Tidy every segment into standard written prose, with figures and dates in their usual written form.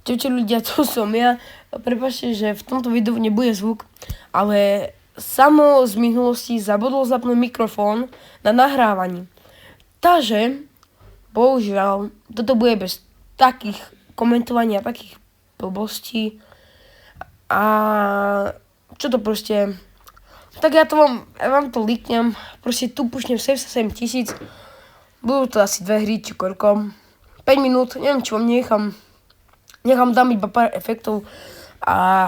Čaute ľudia, to som ja. Prepáčte, že v tomto videu nebude zvuk, ale samo z minulosti zabudol zapnúť mikrofón na nahrávaní. Takže, bohužiaľ, toto bude bez takých komentovania, takých blbostí. A čo to proste... Tak ja vám to líknem, proste tu pušnem 77 000. Budú to asi 2 hry, či koľko. 5 minút, neviem, či vám nechám dám iba pár efektov a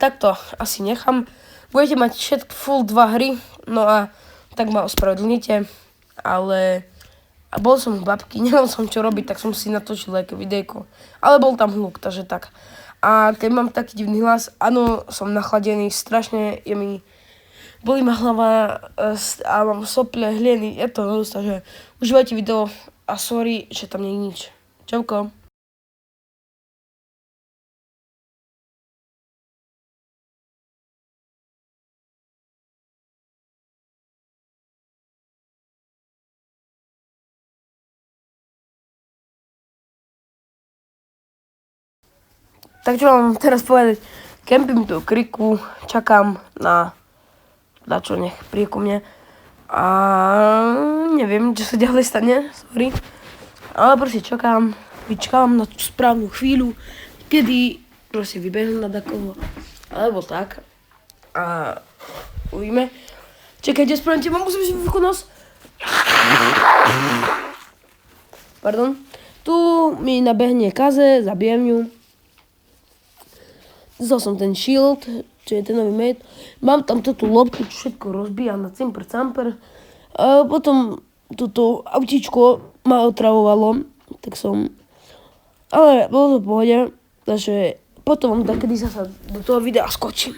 takto asi nechám. Budete mať všetky full 2 hry, no a tak ma ospravedlnite, ale bol som u babky, nemal som čo robiť, tak som si natočil také videjko, ale bol tam hluk, takže tak. A keď mám taký divný hlas, áno, som nachladený, strašne bolí ma hlava a mám sople, hlieny, je to hnus, takže užívajte video a sorry, že tam nie je nič. Čauko. Tak čo vám teraz povedať, kempím tu kriku, čakám na čo nech príde ku mne a neviem, čo sa ďalej stane, sorry, ale proste vyčkávam na tú správnu chvíľu, kedy proste vybehnú na takoho, alebo tak a uvidíme. Čakajte, spravím teba, musím si vyfúknuť nos. Pardon, tu mi nabehne kaze, zabijem ju. Vzal som ten shield, čo je ten nový mate. Mám tam túto loptu, čo všetko rozbíja na cimper camper. A potom toto autíčko ma otravovalo, tak som... Ale bolo to v pohode, takže potom vám takedy sa do toho videa skočím.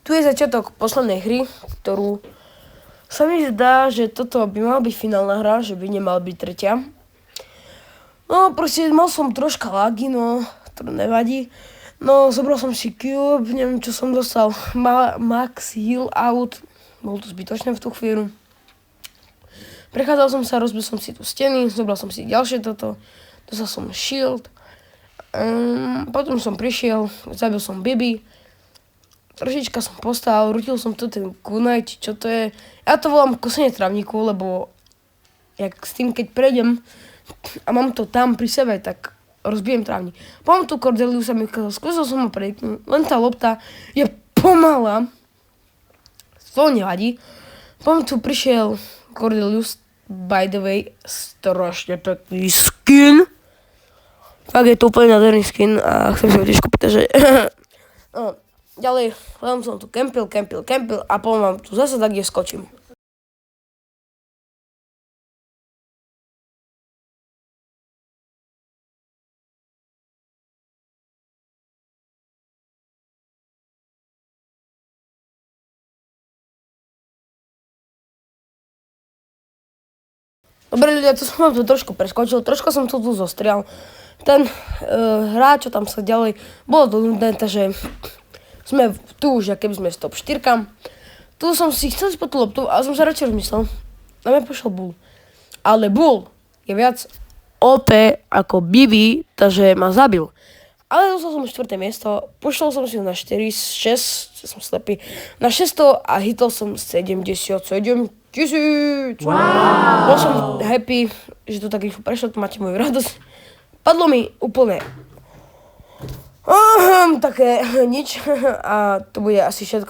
Tu je začiatok poslednej hry, ktorú sa mi zdá, že toto by mala byť finálna hra, že by nemala byť tretia. No proste mal som troška lagy, no to nevadí. No zobral som si cube, neviem čo som dostal, max heal out, bolo to zbytočné v tú chvíľu. Prechádzal som sa, rozbil som si tu steny, zobral som si ďalšie toto, dostal som shield. Potom som prišiel, zabil som Bibi. Trošička som postal, rutil som tu ten kunaj, čo to je. Ja to volám kosenie trávniku, lebo jak s tým, keď prejdem a mám to tam pri sebe, tak rozbijem trávnik. Potom tu Cordeliusa mi ukázal, skúsil som ho prediknúť, len tá lopta je pomalá. To nevadí. Potom tu prišiel Cordelius, by the way, strašne pekný skin. Tak je to úplne nádherný skin a chcem si ho tiež kúpiť, takže... no. Ďalej, len som tu kempil a potom vám tu zase tak, kde skočím. Dobre ľudia, tu som vám tu trošku preskočil, trošku som tu zostrial. Ten hráč, čo tam sa ďalej, bolo to nudné, takže... Sme tu už, keby sme stop 4. Tu som si chcel ísť po tú loptu, ale som sa radšej rozmyslel. Na mňa pošiel Bull. Ale Bull je viac OP ako Bibi, takže ma zabil. Ale dostal som 4. miesto, pošlal som si ho na 4, 6, som slepý, na 600 a hitol som 77 000. Bol som happy, že to tak rýchlo prešlo, to máte moju radosť. Padlo mi úplne také nič a to bude asi všetko.